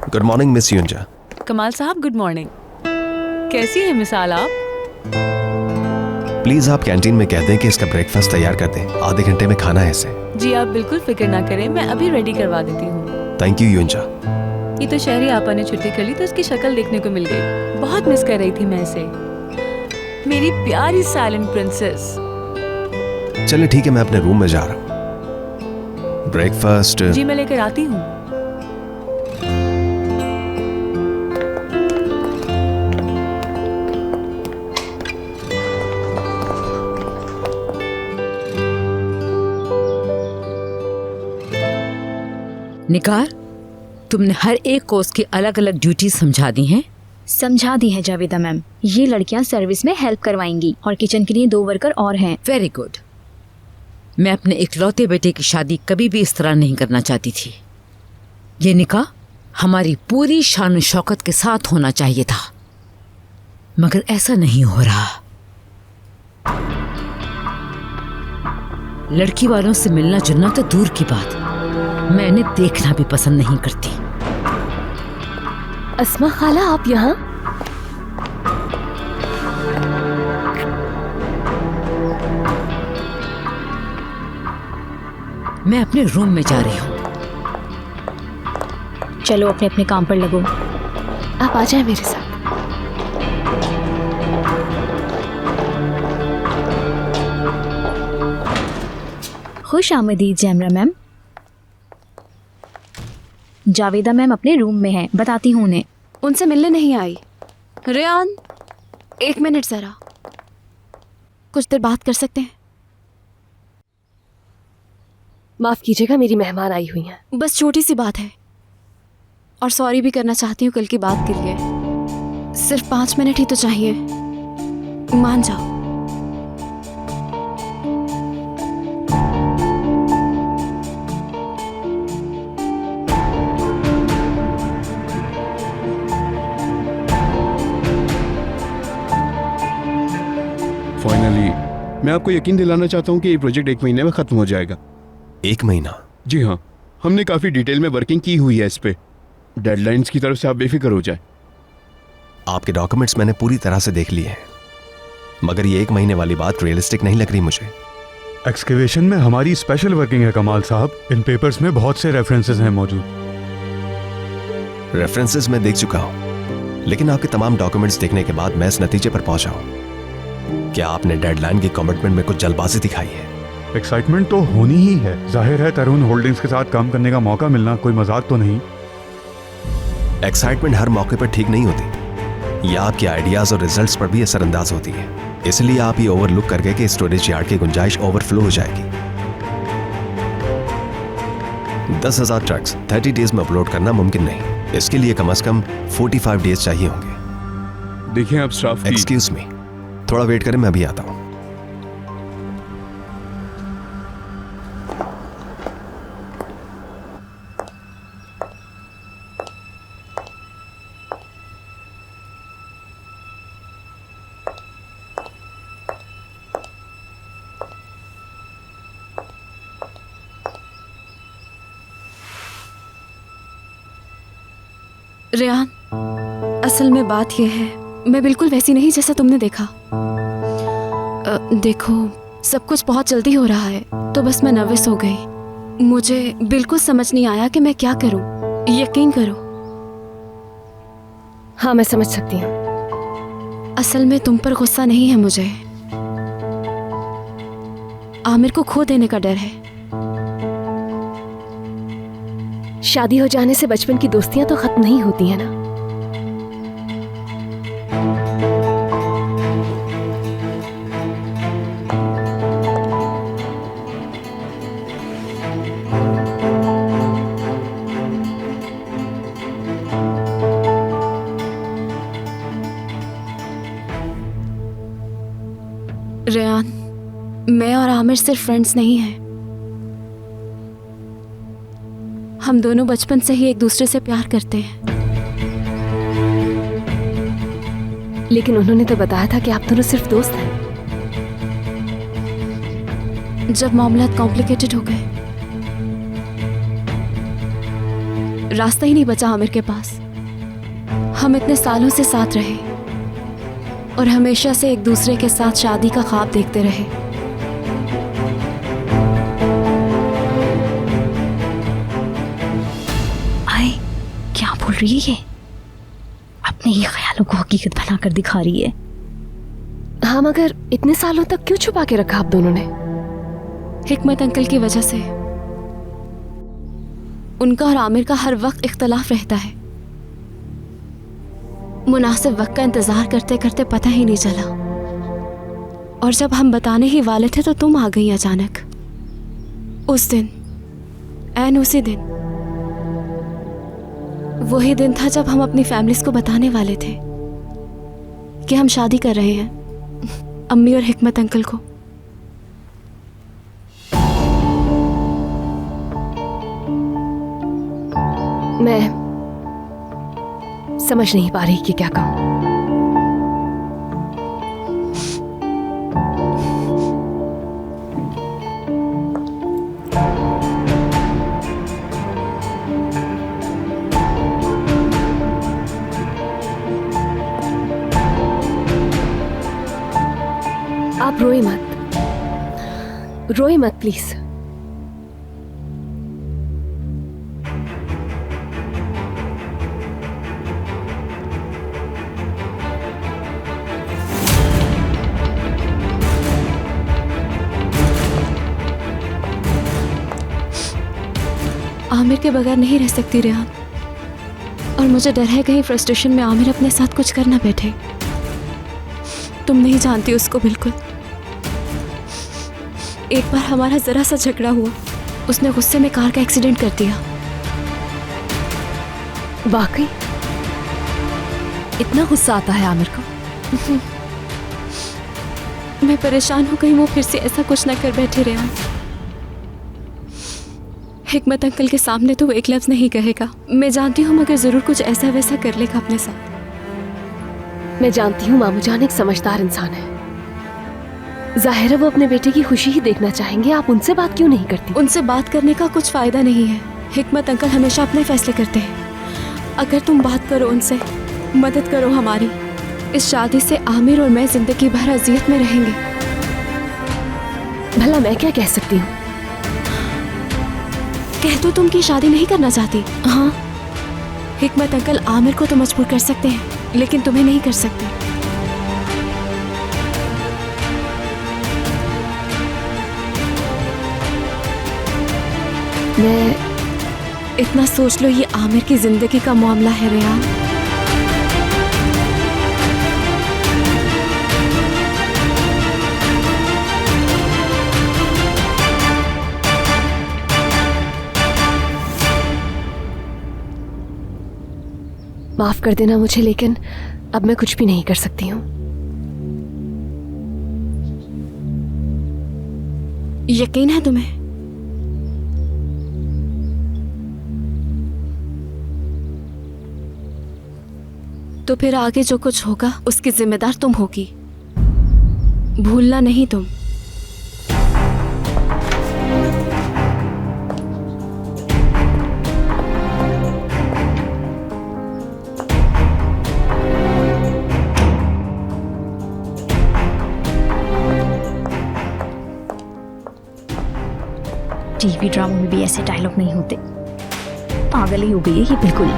Good morning miss युंजा। कमाल साहब good morning. कैसी है मिसाल आप? प्लीज आप कैंटीन में कह दें कि इसका ब्रेकफास्ट तैयार कर दें, आधे घंटे में खाना है इसे। जी आप बिल्कुल फिक्र ना करें, मैं अभी रेडी करवा देती हूँ। थैंक यू युंजा। ये तो शहरी आपा ने छुट्टी कर ली तो उसकी शक्ल देखने को मिल गई। बहुत मिस कर रही थी मैं इसे, मेरी प्यारी साइलेंट प्रिंसेस। चलिए ठीक है, मैं अपने रूम में जा रहा हूँ। ब्रेकफास्ट जी मैं लेकर आती हूँ। निकार, तुमने हर एक कोर्स की अलग अलग ड्यूटी समझा दी हैं? समझा दी है जावेदा मैम। ये लड़कियां सर्विस में हेल्प करवाएंगी और किचन के लिए 2 वर्कर और हैं। Very good. मैं अपने इकलौते बेटे की शादी कभी भी इस तरह नहीं करना चाहती थी। ये निकाह हमारी पूरी शान शौकत के साथ होना चाहिए था, मगर ऐसा नहीं हो रहा। लड़की वालों से मिलना जुलना तो दूर की बात, मैं इन्हें देखना भी पसंद नहीं करती। अस्मा खाला आप यहाँ? मैं अपने रूम में जा रही हूँ। चलो अपने अपने काम पर लगो। आप आ जाए मेरे साथ। खुश आमदीद जैमरा मैम। जावेदा मैम अपने रूम में हैं, बताती हूँ उन्हें। उनसे मिलने नहीं आई। रेयान 1 मिनट जरा, कुछ देर बात कर सकते हैं? माफ कीजिएगा, मेरी मेहमान आई हुई हैं। बस छोटी सी बात है और सॉरी भी करना चाहती हूँ कल की बात के लिए। सिर्फ 5 मिनट ही तो चाहिए, मान जाओ। फाइनली मैं आपको यकीन दिलाना चाहता हूँ कि ये प्रोजेक्ट 1 महीने में खत्म हो जाएगा। 1 महीना? जी हाँ, हमने काफी डिटेल में वर्किंग की हुई है इस पे। डेडलाइंस की तरफ से आप बेफिक्र हो जाए। आपके डॉक्यूमेंट्स मैंने पूरी तरह से देख लिए हैं, मगर ये 1 महीने वाली बात रियलिस्टिक नहीं लग रही मुझे। एक्सकेवेशन में हमारी स्पेशल वर्किंग है कमाल साहब। इन पेपर्स में बहुत से रेफरेंसेस हैं मौजूद। रेफरेंसेस मैं देख चुका हूं, लेकिन आपके तमाम डॉक्यूमेंट्स देखने के बाद मैं इस नतीजे पर पहुंचा हूं। क्या आपने डेडलाइन की कमिटमेंट में कुछ जल्दबाजी दिखाई है? एक्साइटमेंट तो होनी ही है। जाहिर है तरुण होल्डिंग्स के साथ काम करने का मौका मिलना कोई मजाक तो नहीं। एक्साइटमेंट हर मौके पर ठीक नहीं होती, यह आपके आइडियाज और रिजल्ट्स पर भी असरअंदाज होती है। इसलिए आप ये ओवरलुक कर गए कि स्टोरेज यार्ड की गुंजाइश ओवरफ्लो हो जाएगी। 10,000 ट्रक्स 30 डेज में अपलोड करना मुमकिन नहीं। इसके लिए कम से कम 45 डेज चाहिए होंगे। देखिए आप स्टाफ एक्सक्यूज मी, थोड़ा वेट करें, मैं अभी आता हूं। रेहान, असल में बात यह है, मैं बिल्कुल वैसी नहीं जैसा तुमने देखा। देखो, सब कुछ बहुत जल्दी हो रहा है, तो बस मैं नर्वस हो गई। मुझे बिल्कुल समझ नहीं आया कि मैं क्या करूं। यकीन करो। हाँ, मैं समझ सकती हूँ। असल में तुम पर गुस्सा नहीं है मुझे, आमिर को खो देने का डर है। शादी हो जाने से बचपन की दोस्तियां तो खत्म नहीं होती है ना। रेहान, मैं और आमिर सिर्फ फ्रेंड्स नहीं हैं। हम दोनों बचपन से ही एक दूसरे से प्यार करते हैं। लेकिन उन्होंने तो बताया था कि आप दोनों सिर्फ दोस्त हैं। जब मामला कॉम्प्लिकेटेड हो गए, रास्ता ही नहीं बचा आमिर के पास। हम इतने सालों से साथ रहे और हमेशा से एक दूसरे के साथ शादी का ख्वाब देखते रहे। आए, क्या बोल रही है ये? अपने ही ख्यालों को हकीकत बनाकर दिखा रही है। हाँ, मगर इतने सालों तक क्यों छुपा के रखा आप दोनों ने? हिकमत अंकल की वजह से। उनका और आमिर का हर वक्त इख्तलाफ रहता है। मुनासिब वक्त का इंतजार करते करते पता ही नहीं चला, और जब हम बताने ही वाले थे तो तुम आ गई अचानक। उस दिन, ऐन उसी दिन, वही दिन था जब हम अपनी फैमिलीज को बताने वाले थे कि हम शादी कर रहे हैं, अम्मी और हिकमत अंकल को। मैं समझ नहीं पा रही कि क्या कहूं। आप रोए मत प्लीज। आमिर के बगैर नहीं रह सकती रेहान, और मुझे डर है कहीं फ्रस्ट्रेशन में आमिर अपने साथ कुछ कर ना बैठे। तुम नहीं जानती उसको बिल्कुल। एक बार हमारा जरा सा झगड़ा हुआ, उसने गुस्से में कार का एक्सीडेंट कर दिया। वाकई इतना गुस्सा आता है आमिर को? मैं परेशान हूँ कहीं वो फिर से ऐसा कुछ ना कर बैठे रेहान। हिकमत अंकल के सामने तो वो एक लफ्ज नहीं कहेगा, मैं जानती हूँ, मगर जरूर कुछ ऐसा वैसा कर लेगा अपने साथ। मैं जानती हूँ मामू जान एक समझदार इंसान है। जाहिर है वो अपने बेटे की खुशी ही देखना चाहेंगे। आप उनसे बात क्यों नहीं करती? उनसे बात करने का कुछ फायदा नहीं है। हिकमत अंकल हमेशा अपने फैसले करते हैं। अगर तुम बात करो उनसे, मदद करो हमारी, इस शादी से आमिर और मैं जिंदगी भर अजियत में रहेंगे। भला मैं क्या कह सकती हूँ? कह दो तुम की शादी नहीं करना चाहती। हाँ, हिकमत अंकल आमिर को तो मजबूर कर सकते हैं, लेकिन तुम्हें नहीं कर सकते। मैं इतना सोच लो, ये आमिर की जिंदगी का मामला है रेहान। माफ कर देना मुझे, लेकिन अब मैं कुछ भी नहीं कर सकती हूँ। यकीन है तुम्हें? तो फिर आगे जो कुछ होगा उसकी जिम्मेदार तुम होगी, भूलना नहीं तुम। टीवी ड्रामा में भी ऐसे डायलॉग नहीं होते। पागल ही हो गई है ये बिल्कुल।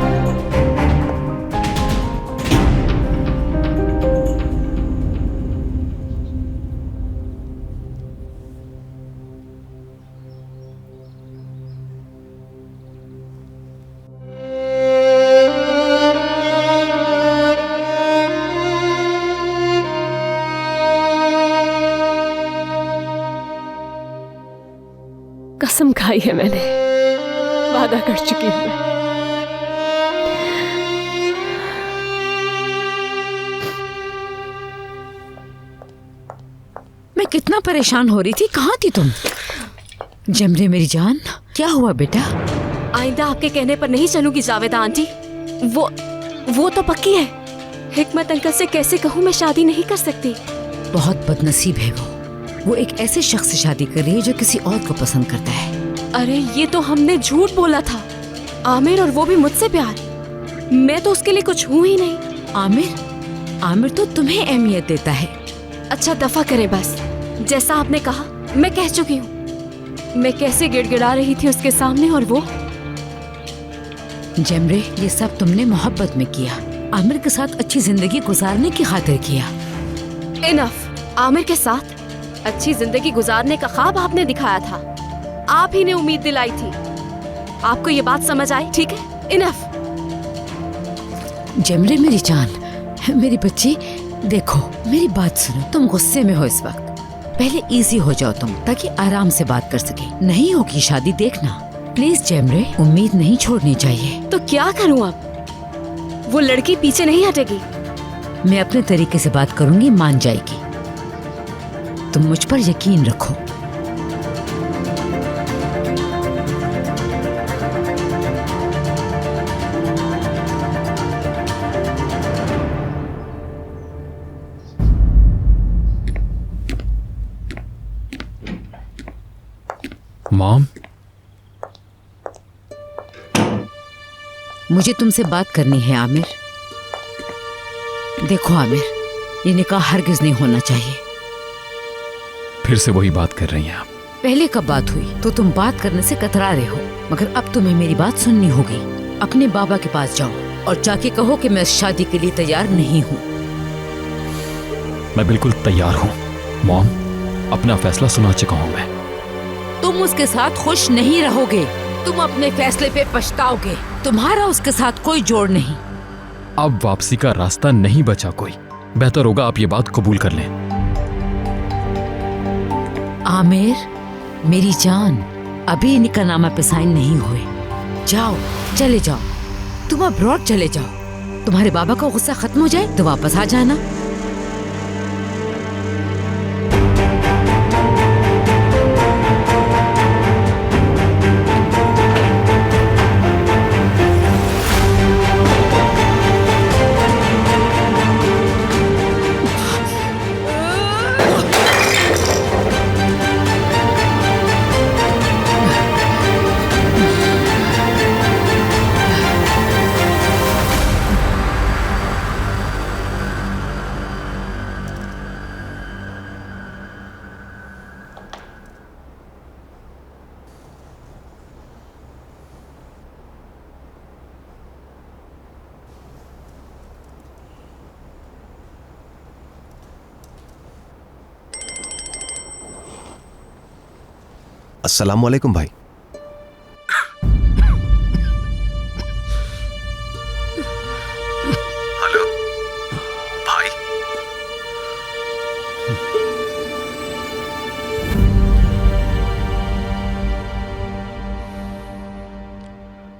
कसम खाई है मैंने, वादा कर चुकी हूं मैं। मैं कितना परेशान हो रही थी, कहाँ थी तुम? जमरे मेरी जान, क्या हुआ बेटा? आइंदा आपके कहने पर नहीं चलूंगी जावेदा आंटी। वो तो पक्की है। हिकमत अंकल से कैसे कहूँ मैं शादी नहीं कर सकती। बहुत बदनसीब है वो एक ऐसे शख्स से शादी कर रही है जो किसी और को पसंद करता है। अरे ये तो हमने झूठ बोला था। आमिर, और वो भी मुझसे प्यार। मैं तो उसके लिए कुछ हूँ ही नहीं। आमिर तो तुम्हें अहमियत देता है। अच्छा दफा करे बस। जैसा आपने कहा मैं कह चुकी हूँ। मैं कैसे गिड़गिड़ा रही थी उसके सामने, और वो। जमरे, ये सब तुमने मोहब्बत में किया, आमिर के साथ अच्छी जिंदगी गुजारने की खातिर किया। इनफ। आमिर के साथ अच्छी जिंदगी गुजारने का ख्वाब आपने दिखाया था। आप ही ने उम्मीद दिलाई थी। आपको ये बात समझ आई? ठीक है, इनफ। जमरे मेरी जान, मेरी बच्ची, देखो मेरी बात सुनो। तुम गुस्से में हो इस वक्त। पहले इजी हो जाओ तुम, ताकि आराम से बात कर सके। नहीं होगी शादी, देखना प्लीज जमरे। उम्मीद नहीं छोड़नी चाहिए। तो क्या करूं अब? वो लड़की पीछे नहीं हटेगी। मैं अपने तरीके से बात करूंगी, मान जाएगी। तुम मुझ पर यकीन रखो। मॉम, मुझे तुमसे बात करनी है आमिर। देखो आमिर, ये निकाह हरगिज नहीं होना चाहिए। फिर से वही बात कर रही हैं आप? पहले कब बात हुई तो तुम बात करने से कतरा रहे हो, मगर अब तुम्हें मेरी बात सुननी होगी। अपने बाबा के पास जाओ और जाके कहो कि मैं इस शादी के लिए तैयार नहीं हूँ। मैं बिल्कुल तैयार हूँ मॉम, अपना फैसला सुना चुका हूँ मैं। तुम उसके साथ खुश नहीं रहोगे, तुम अपने फैसले पे पछताओगे। तुम्हारा उसके साथ कोई जोड़ नहीं। अब वापसी का रास्ता नहीं बचा कोई। बेहतर होगा आप ये बात कबूल कर लें। आमिर मेरी जान, अभी निकाहनामा पे साइन नहीं हुए। जाओ, चले जाओ, तुम अब्रॉड चले जाओ। तुम्हारे बाबा का गुस्सा खत्म हो जाए तो वापस आ जाना। अस्सलाम वालेकुम भाई। हेलो भाई।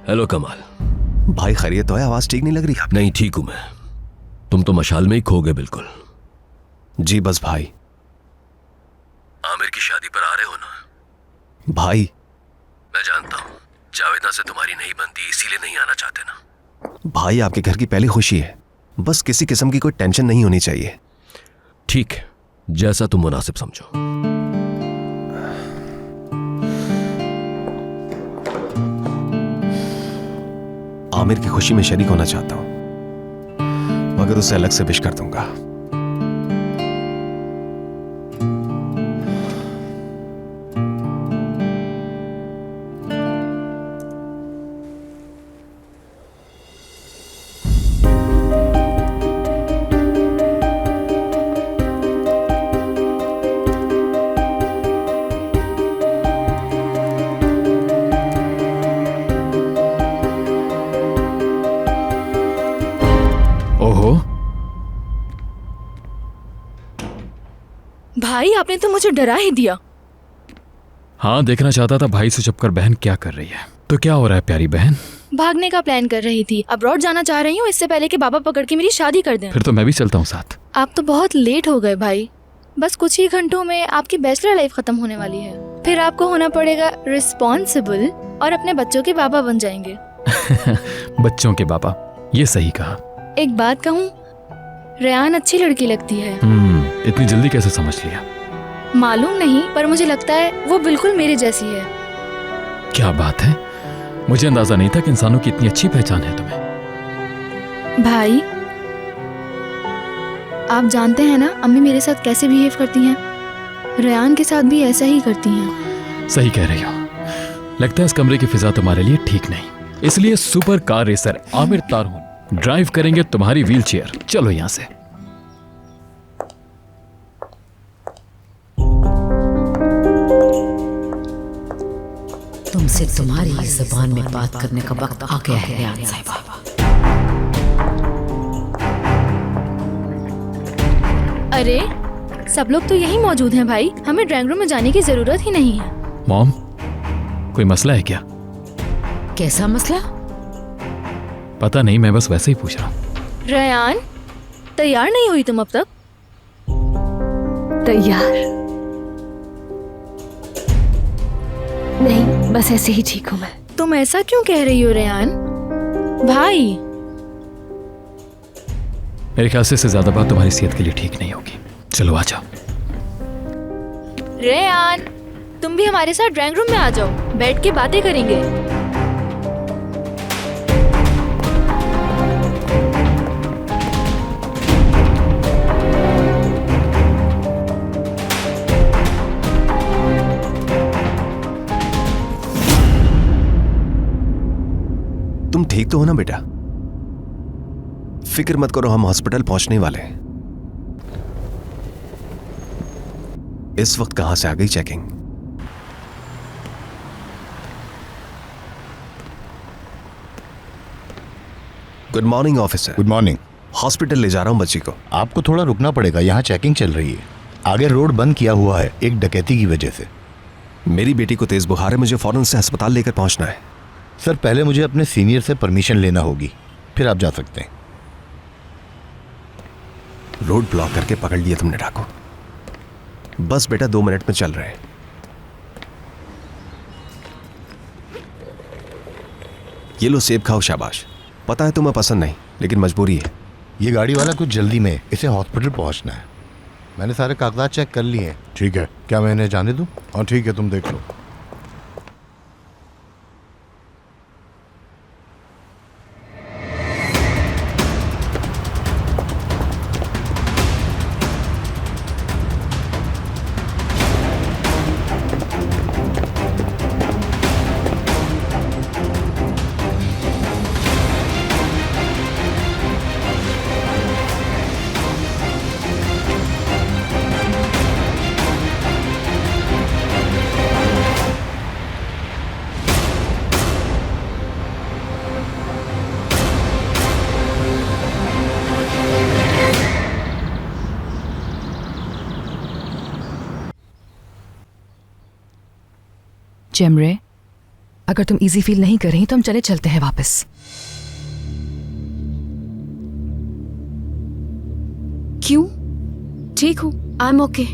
हेलो कमाल। भाई खैरियत तो है? आवाज ठीक नहीं लग रही आप? नहीं, ठीक हूं मैं। तुम तो मशाल में ही खो गए बिल्कुल। जी बस भाई। आमिर की शादी पर आ रहे हो ना? भाई मैं जानता हूं जावेदा से तुम्हारी नहीं बनती, इसीलिए नहीं आना चाहते ना। भाई आपके घर की पहली खुशी है, बस किसी किस्म की कोई टेंशन नहीं होनी चाहिए। ठीक है, जैसा तुम मुनासिब समझो। आमिर की खुशी में शरीक होना चाहता हूं, मगर उसे अलग से विश कर दूंगा। आपने तो मुझे डरा ही दिया। हाँ, देखना चाहता था भाई से छुपकर बहन क्या कर रही है। तो क्या हो रहा है प्यारी बहन? भागने का प्लान कर रही थी, अब्रॉड जाना चाह रही हूँ इससे पहले कि बाबा पकड़ के मेरी शादी कर दें। फिर तो मैं भी चलता हूँ साथ। आप तो बहुत लेट हो गए भाई, बस कुछ ही घंटों में आपकी बैचलर लाइफ खत्म होने वाली है। फिर आपको होना पड़ेगा रिस्पॉन्सिबल और अपने बच्चों के बाबा बन जाएंगे। बच्चों के बाबा, ये सही कहा। एक बात कहूँ, रेयान अच्छी लड़की लगती है। इतनी जल्दी कैसे समझ लिया? मालूम नहीं, पर मुझे लगता है वो बिल्कुल मेरे जैसी है। क्या बात है, मुझे अंदाजा नहीं था कि इंसानों की इतनी अच्छी पहचान है तुम्हें। भाई, आप जानते हैं ना अम्मी मेरे साथ कैसे बिहेव करती हैं? रेयान के साथ भी ऐसा ही करती हैं। सही कह रही हो। लगता है इस कमरे की फिजा तुम्हारे लिए ठीक नहीं, इसलिए सुपर कार रेसर आमिर तारहुन ड्राइव करेंगे तुम्हारी व्हील चेयर। चलो यहां से। तुमसे तुम्हारी ही ज़बान में बात करने का वक्त आ गया है रेयान साहिबा। अरे, सब लोग तो यही मौजूद हैं भाई, हमें ड्राइंग रूम में जाने की जरूरत ही नहीं है। मॉम, कोई मसला है क्या? कैसा मसला? पता नहीं, मैं बस वैसे ही पूछ रहा हूँ। रेयान, तैयार नहीं हुई तुम अब तक? तैयार नहीं, बस ऐसे ही ठीक हूँ मैं। तुम ऐसा क्यों कह रही हो रेयान? भाई, मेरे ख्याल से इससे ज्यादा बात तुम्हारी सेहत के लिए ठीक नहीं होगी। चलो आ जाओ। रेयान, तुम भी हमारे साथ ड्राइंग रूम में आ जाओ, बैठ के बातें करेंगे। तुम ठीक तो हो ना बेटा? फिक्र मत करो, हम हॉस्पिटल पहुंचने वाले हैं। इस वक्त कहां से आ गई checking? Good morning officer. Good morning. Hospital ले जा रहा हूं बच्ची को। आपको थोड़ा रुकना पड़ेगा, यहाँ चेकिंग चल रही है। आगे रोड बंद किया हुआ है एक डकैती की वजह से। मेरी बेटी को तेज बुखार है, मुझे फौरन से अस्पताल लेकर पहुंचना है। सर, पहले मुझे अपने सीनियर से परमिशन लेना होगी, फिर आप जा सकते हैं। रोड ब्लॉक करके पकड़ लिया तुमने डाकू। बस बेटा 2 मिनट में चल रहे हैं। ये लो सेब खाओ, शाबाश। पता है तुम्हें पसंद नहीं, लेकिन मजबूरी है। ये गाड़ी वाला कुछ जल्दी में, इसे हॉस्पिटल पहुंचना है। मैंने सारे कागजात चेक कर लिए हैं। ठीक है, क्या मैं इन्हें जाने दूं? हाँ ठीक है, तुम देख लो। जेमरे, अगर तुम इजी फील नहीं कर रही तो हम चले चलते हैं वापस। क्यों? ठीक हूँ, आई एम ओके।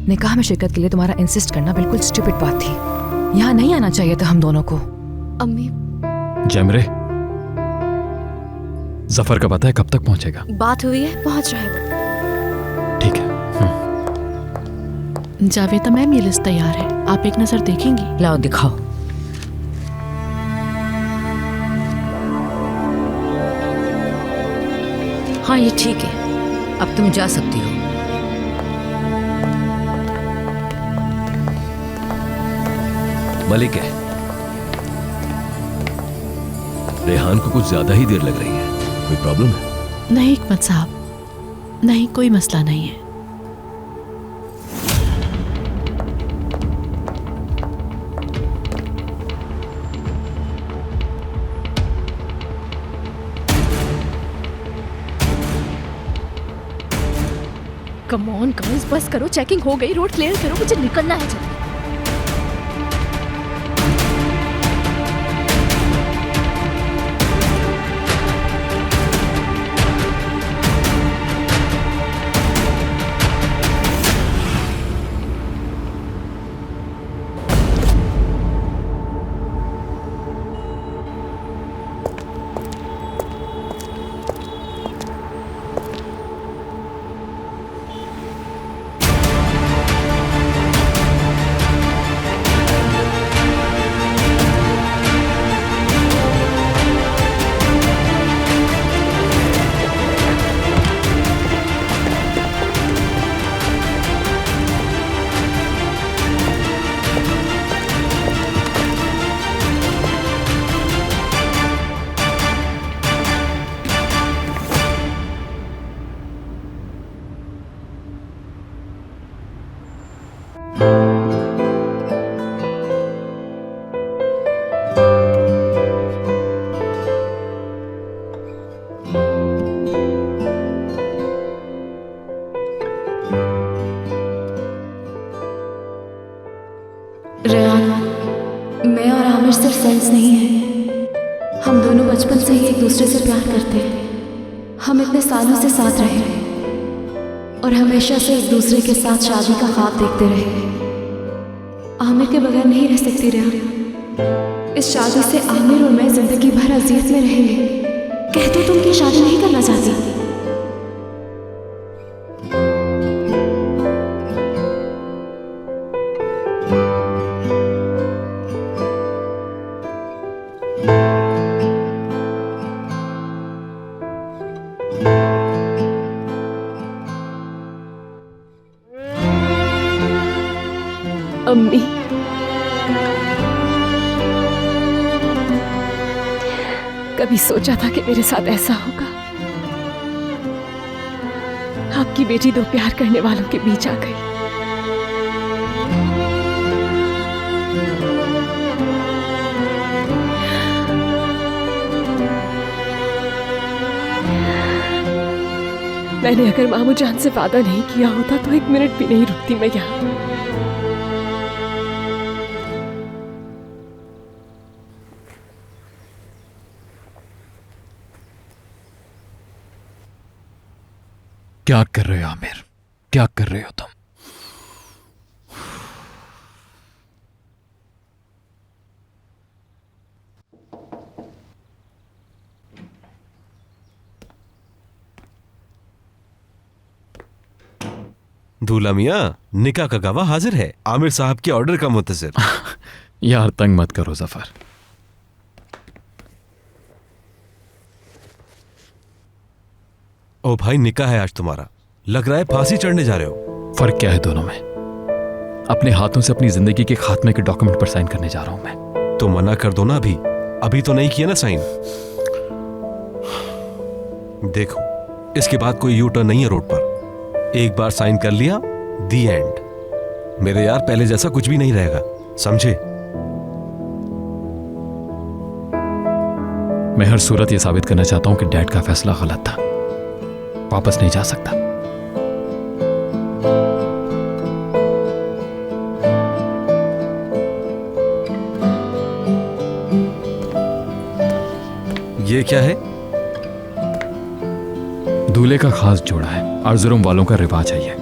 निकाह में शिरकत के लिए तुम्हारा इंसिस्ट करना बिल्कुल स्टूपिड बात थी। यहाँ नहीं आना चाहिए था हम दोनों को। अम्मी, जैमरे, जफर का पता है कब तक पहुंचेगा? बात हुई है, पहुंच रहा है। ठीक है। जावेदा मैम, ये लिस्ट तैयार है, आप एक नजर देखेंगी? लाओ दिखाओ। हाँ ये ठीक है, अब तुम जा सकती हो। मलिक है, रेहान को कुछ ज्यादा ही देर लग रही है। कोई प्रॉब्लम है? नहीं हिकमत साहब, नहीं कोई मसला नहीं है। कम ऑन गाइस, बस करो, चेकिंग हो गई, रोड क्लियर करो, मुझे निकलना है जल्दी। मैं और आमिर सिर्फ फ्रेंड्स नहीं हैं, हम दोनों बचपन से ही एक दूसरे से प्यार करते हैं। हम इतने सालों से साथ रहे और हमेशा से एक दूसरे के साथ शादी का ख्वाब देखते रहे। आमिर के बगैर नहीं रह सकती रेहान। इस शादी से आमिर और मैं जिंदगी भर अजीज में रहेंगे। कह दो तुम कि शादी नहीं करना चाहती। अम्मी, कभी सोचा था कि मेरे साथ ऐसा होगा? आपकी बेटी दो प्यार करने वालों के बीच आ गई। मैंने अगर मामू जान से वादा नहीं किया होता तो एक मिनट भी नहीं रुकती मैं यहाँ। क्या कर रहे हो आमिर, क्या कर रहे हो तुम? दूल्हा मियां, निकाह का गवाह हाजिर है। आमिर साहब के ऑर्डर का मुंतज़िर। यार तंग मत करो जफर। ओ भाई, निकाह है आज तुम्हारा। लग रहा है फांसी चढ़ने जा रहे हो। फर्क क्या है दोनों में? अपने हाथों से अपनी जिंदगी के खात्मे के डॉक्यूमेंट पर साइन करने जा रहा हूं मैं। तो मना कर दो ना। अभी तो नहीं किया ना साइन। देखो, इसके बाद कोई यू टर्न नहीं है रोड पर। एक बार साइन कर लिया, दी एंड। मेरे यार, पहले जैसा कुछ भी नहीं रहेगा, समझे? मैं हर सूरत ये साबित करना चाहता हूं कि डैड का फैसला गलत था। वापस नहीं जा सकता। ये क्या है? दूल्हे का खास जोड़ा है। अर्जुरुम वालों का रिवाज है ये।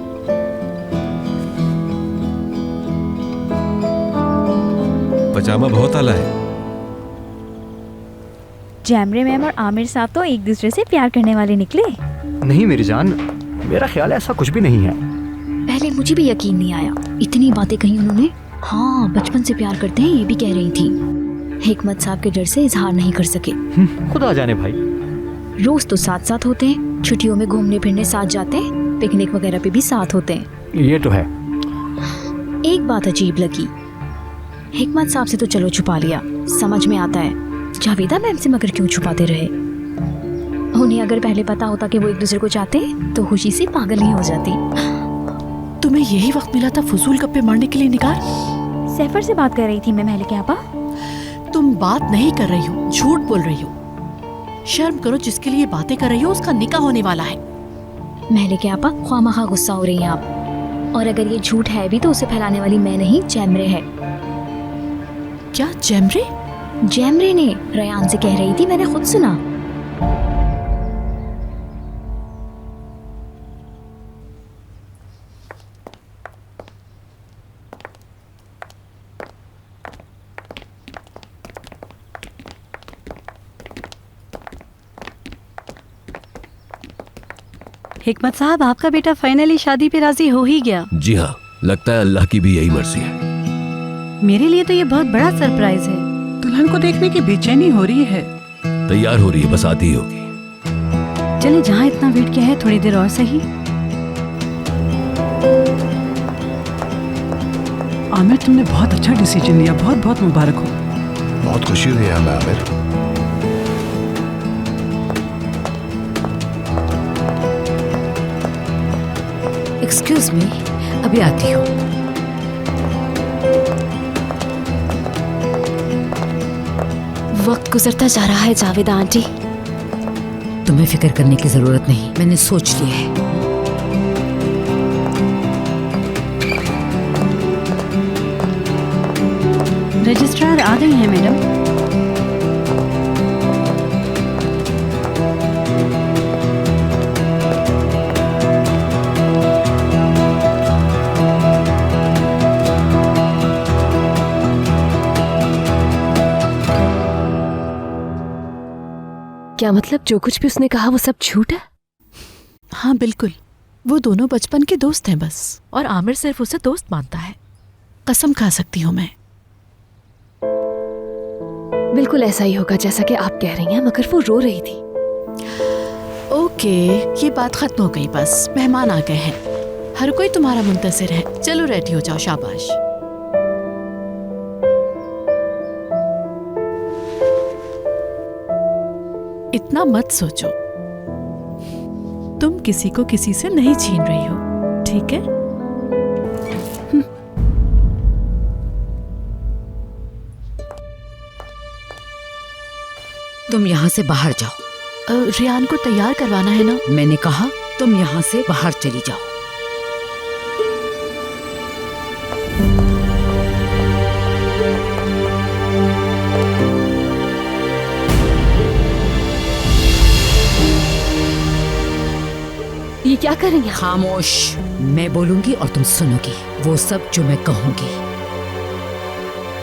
पजामा बहुत आला है। जैमरे मैम और आमिर साहब तो एक दूसरे से प्यार करने वाले निकले। नहीं मेरी जान, मेरा ख्याल है ऐसा कुछ भी नहीं है। पहले मुझे भी यकीन नहीं आया, इतनी बातें कही उन्होंने। हाँ, बचपन से प्यार करते हैं ये भी कह रही थी। हिकमत साहब के डर से इजहार नहीं कर सके। खुदा जाने भाई। रोज तो साथ साथ होते हैं, छुट्टियों में घूमने फिरने साथ जाते हैं, पिकनिक वगैरह पे भी साथ होते हैं। ये तो है। एक बात अजीब लगी, हिकमत साहब से तो चलो छुपा लिया, समझ में आता है। जावेदा मैम से मगर क्यों छुपाते रहे? उन्हें अगर पहले पता होता कि वो एक दूसरे को चाहते हैं तो खुशी से पागल नहीं हो जाती। तुम्हें यही वक्त मिला था फजूल गप्पे मारने के लिए निगार? सैफर से बात कर रही थी मैं महल के आपा। तुम बात नहीं कर रही हो, झूठ बोल रही हो। शर्म करो, जिसके लिए बातें कर रही हो उसका निकाह होने वाला है। महलिक आपा, ख्वामखा गुस्सा हो रही हैं आप। और अगर ये झूठ है भी तो उसे फैलाने वाली मैं नहीं, जैमरे है। क्या जैमरे? जैमरे ने रयान से कह रही थी, मैंने खुद सुना। हिकमत साहब, आपका बेटा फाइनली शादी पे राजी हो ही गया। जी हाँ, लगता है अल्लाह की भी यही मर्जी है। मेरे लिए तो ये बहुत बड़ा सरप्राइज है। दुल्हन को देखने की बेचैनी हो रही है। तैयार हो रही है, बस आती ही होगी। चले, जहाँ इतना वेट किया है थोड़ी देर और सही। आमिर, तुमने बहुत अच्छा डिसीजन लिया, बहुत बहुत मुबारक हो। बहुत खुशी हुई है हमें आमिर। एक्सक्यूज मी, अभी आती हूँ। वक्त गुजरता जा रहा है जावेदा आंटी। तुम्हें फिक्र करने की जरूरत नहीं, मैंने सोच लिया है। रजिस्ट्रार आ गई हैं मैडम। क्या मतलब जो कुछ भी उसने कहा वो सब झूठ है? हाँ बिल्कुल, वो दोनों बचपन के दोस्त हैं बस, और आमिर सिर्फ उसे दोस्त मानता है। कसम खा सकती हूँ मैं। बिल्कुल ऐसा ही होगा जैसा कि आप कह रही हैं, मगर वो रो रही थी। ओके, ये बात खत्म हो गई, बस मेहमान आ गए हैं। हर कोई तुम्हारा मुंतजिर है। चलो रेडी हो जाओ, शाबाश। इतना मत सोचो, तुम किसी को किसी से नहीं छीन रही हो, ठीक है? तुम यहाँ से बाहर जाओ। रियान को तैयार करवाना है ना? मैंने कहा तुम यहाँ से बाहर चली जाओ। ये क्या कर रही हैं? खामोश, मैं बोलूंगी और तुम सुनोगी वो सब जो मैं कहूंगी।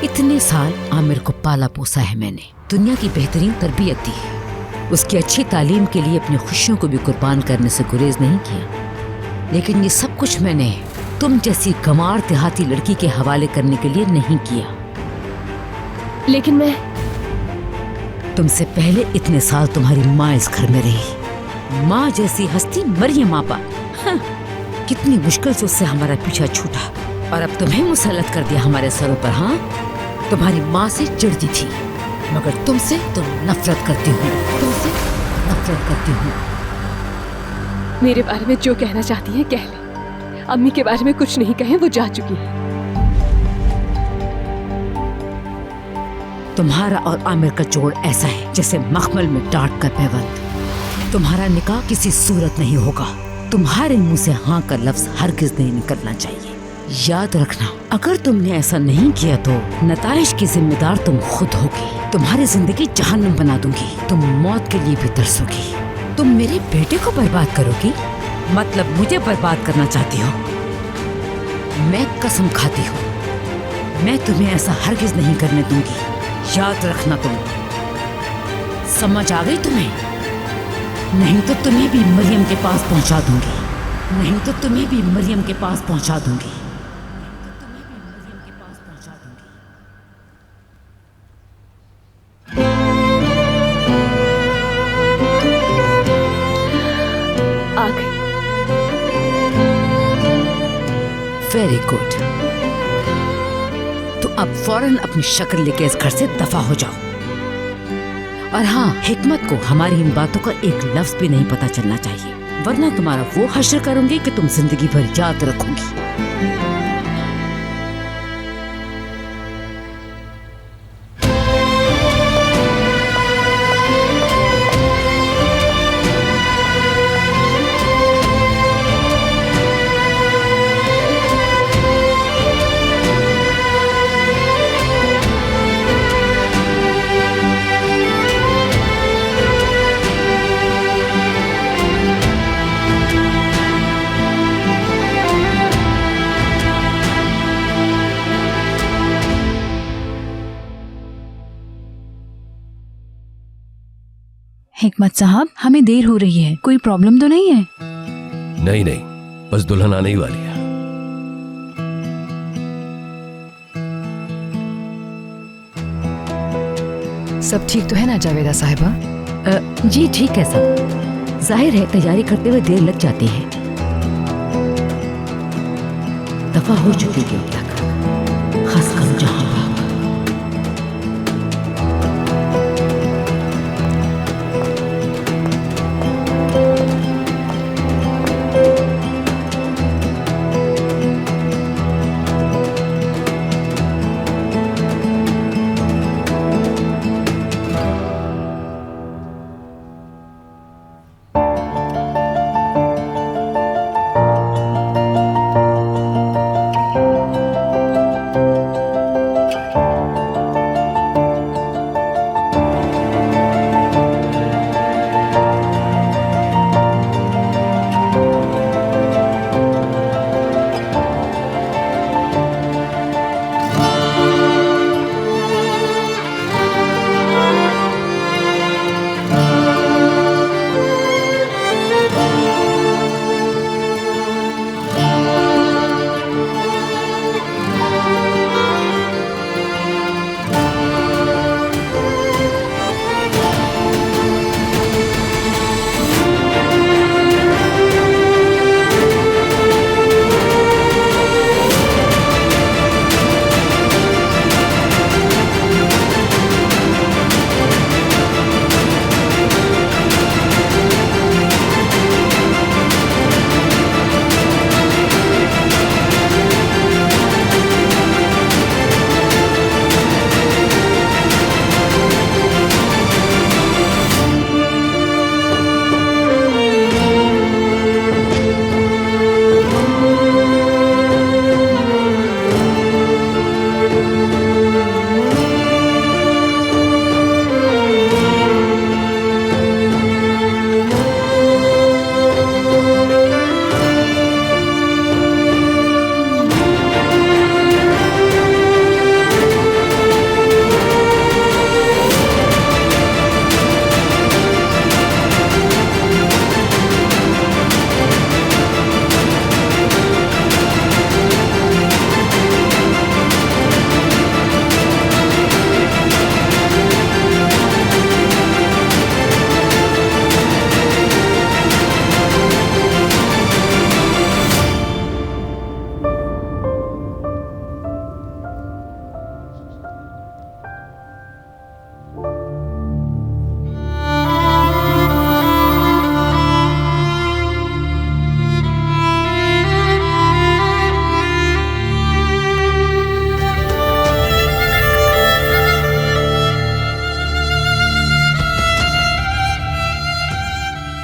इतने साल आमिर को पाला पोसा है मैंने, दुनिया की बेहतरीन तरबियत दी है, उसकी अच्छी तालीम के लिए अपनी खुशियों को भी कुर्बान करने से गुरेज नहीं किया। लेकिन ये सब कुछ मैंने तुम जैसी गंवार देहाती लड़की के हवाले करने के लिए नहीं किया। लेकिन मैं तुमसे पहले इतने साल तुम्हारी माँ इस घर में रही, माँ जैसी हस्ती मरियम आपा। हाँ, कितनी मुश्किल से उससे हमारा पीछा छूटा, और अब तुम्हें मुसल्लत कर दिया हमारे सरों पर। हाँ, तुम्हारी माँ से चिढ़ती थी, मगर तुमसे तो नफरत करती हूँ, तुमसे नफरत करती हूँ। मेरे बारे में जो कहना चाहती हैं कह ले। अम्मी के बारे में कुछ नहीं कहें, वो जा चुकी है। तुम्हारा और आमिर का जोड़ ऐसा है जैसे मखमल में डांट का पैबंद। तुम्हारा निकाह किसी सूरत नहीं होगा। तुम्हारे मुंह से हाँ का लफ्ज हरगिज नहीं निकलना चाहिए। याद रखना, अगर तुमने ऐसा नहीं किया तो नताइज की जिम्मेदार तुम खुद होगी। तुम्हारी जिंदगी जहन्नुम बना दूंगी। तुम मौत के लिए भी तरसोगी। तुम मेरे बेटे को बर्बाद करोगी, मतलब मुझे बर्बाद करना चाहती हो। मैं कसम खाती हूँ, मैं तुम्हें ऐसा हरगिज नहीं करने दूंगी। याद रखना, तुम समझ आ गई तुम्हें? नहीं तो तुम्हें भी मरियम के पास पहुंचा दूंगी। नहीं तो तुम्हें भी मरियम के पास पहुंचा दूंगी। आ गई। Very good. तो अब फौरन अपनी शक्ल लेके इस घर से दफा हो जाओ। और हाँ, हिकमत को हमारी इन बातों का एक लफ्ज भी नहीं पता चलना चाहिए, वरना तुम्हारा वो हश्र करूंगी कि तुम जिंदगी भर याद रखोगी। हिकमत साहब, हमें देर हो रही है, कोई प्रॉब्लम तो नहीं है? नहीं नहीं, बस दुल्हन आने ही वाली है। सब ठीक तो है ना जावेदा साहिबा? जी ठीक है सब। जाहिर है तैयारी करते हुए देर लग जाती है। दफा हो चुकी है अब तक, खासकर जहां भाग।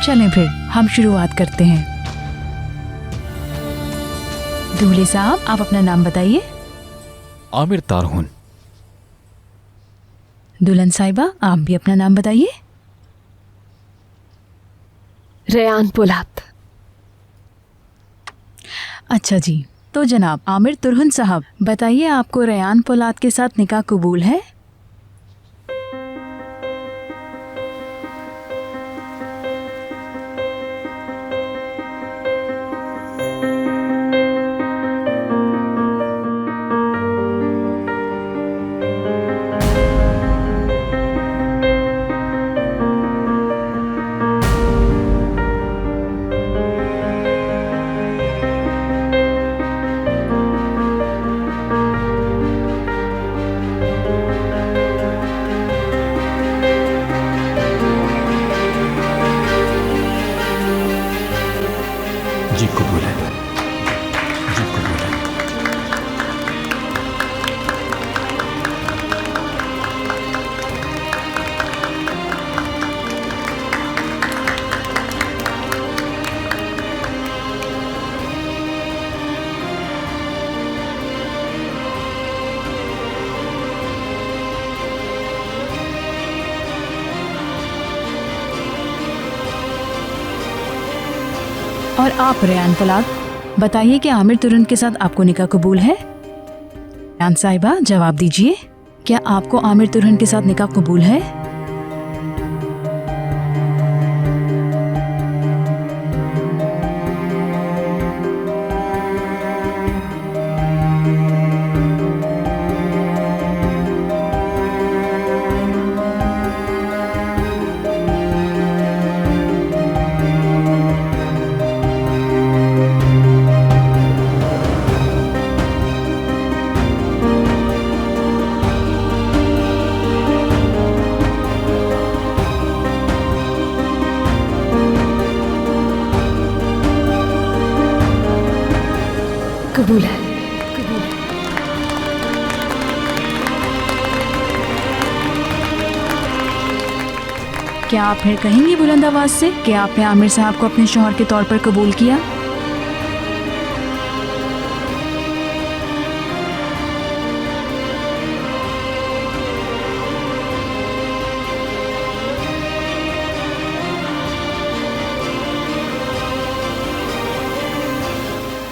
चलें फिर हम शुरुआत करते हैं। दूल्हे साहब, आप अपना नाम बताइए। आमिर तारहुन। दुल्हन साहिबा, आप भी अपना नाम बताइए। रेयान पोलात। अच्छा जी, तो जनाब आमिर तुरहुन साहब, बताइए आपको रेयान पोलात के साथ निकाह कबूल है? जी कबूल है, जी कबूल है। और आप रेयान पोलात, बताइए कि आमिर तुरन के साथ आपको निकाह कबूल है? रेयान साहिबा, जवाब दीजिए, क्या आपको आमिर तुरन के साथ निकाह कबूल है? कबूल है। क्या आप फिर कहेंगी बुलंद आवाज से कि आपने आमिर साहब को अपने शौहर के तौर पर कबूल किया?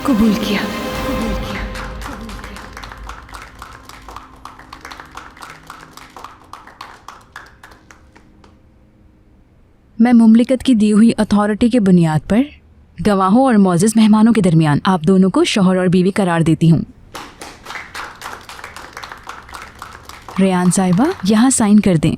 कबूल किया। मैं मुमलिकत की दी हुई अथॉरिटी के बुनियाद पर गवाहों और मौजूद मेहमानों के दरमियान आप दोनों को शौहर और बीवी करार देती हूँ। रेयान साहिबा, यहाँ साइन कर दें।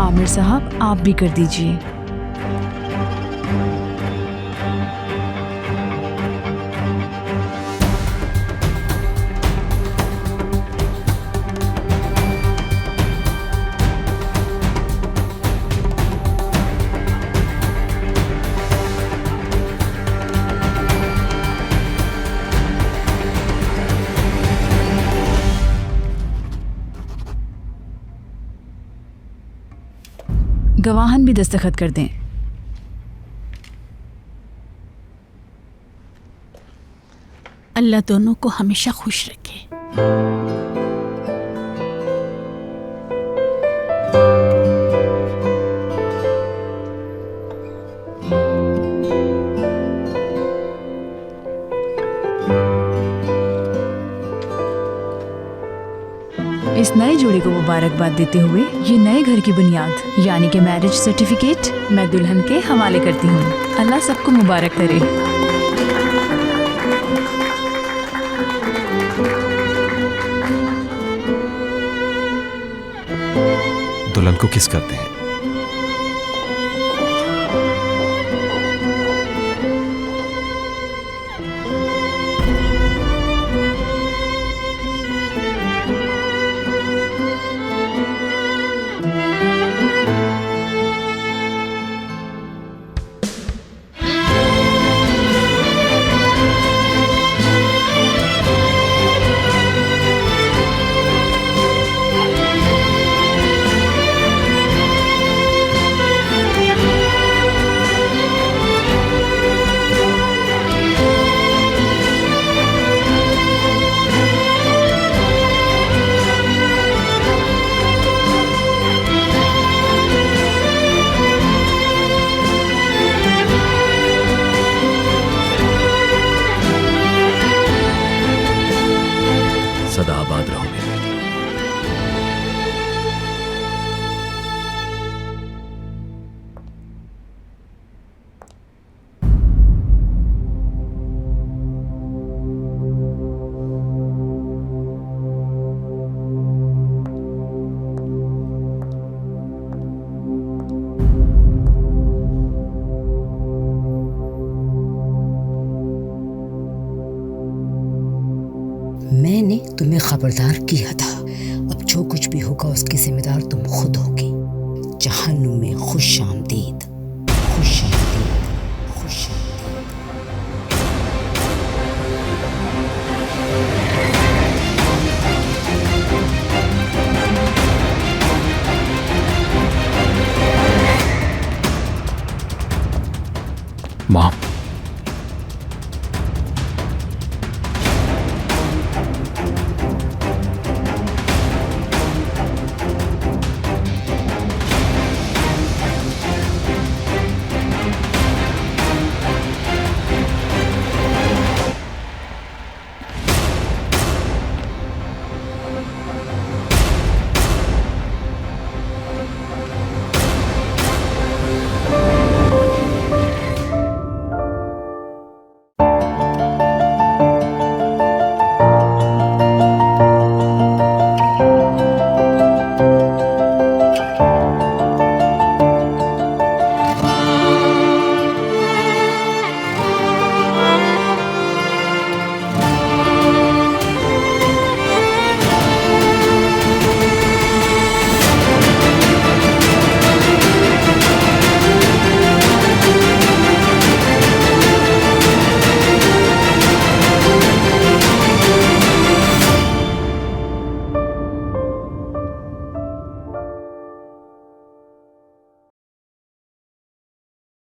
आमिर साहब, आप भी कर दीजिए। गवाहन भी दस्तखत कर दें। अल्लाह दोनों को हमेशा खुश रखे। इस नए जोड़े को मुबारकबाद देते हुए ये नए घर की बुनियाद यानी कि मैरिज सर्टिफिकेट मैं दुल्हन के हवाले करती हूँ। अल्लाह सबको मुबारक करे। दुल्हन को किस करते हैं। सदा आबाद रहो मेरे लिए। मैंने तुम्हें खबरदार किया था, अब जो कुछ भी होगा उसकी जिम्मेदार तुम खुद होगी। जहन्नुम में खुश आमदीद, खुश आमदीद, खुश आमदीद। माँ,